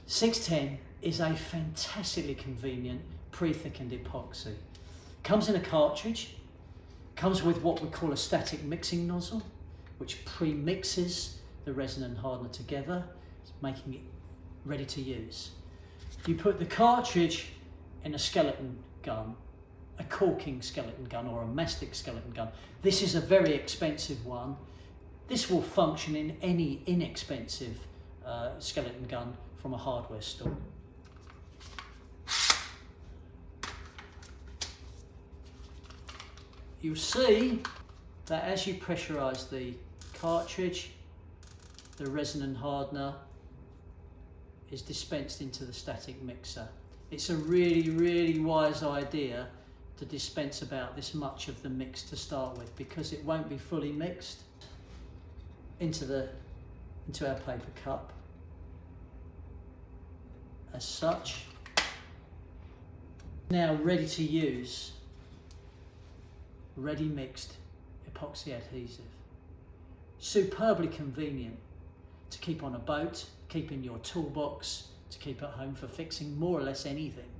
610 is a fantastically convenient pre-thickened epoxy. Comes in a cartridge, comes with what we call a static mixing nozzle, which pre-mixes the resin and hardener together, making it ready to use. You put the cartridge in a skeleton gun, a caulking skeleton gun or a mastic skeleton gun. This is a very expensive one. This will function in any inexpensive skeleton gun from a hardware store. You'll see that as you pressurise the cartridge, the resin and hardener is dispensed into the static mixer. It's a really wise idea to dispense about this much of the mix to start with, because it won't be fully mixed into our paper cup as such. Now ready to use, ready mixed epoxy adhesive. Superbly convenient to keep on a boat, keep in your toolbox, to keep at home for fixing more or less anything.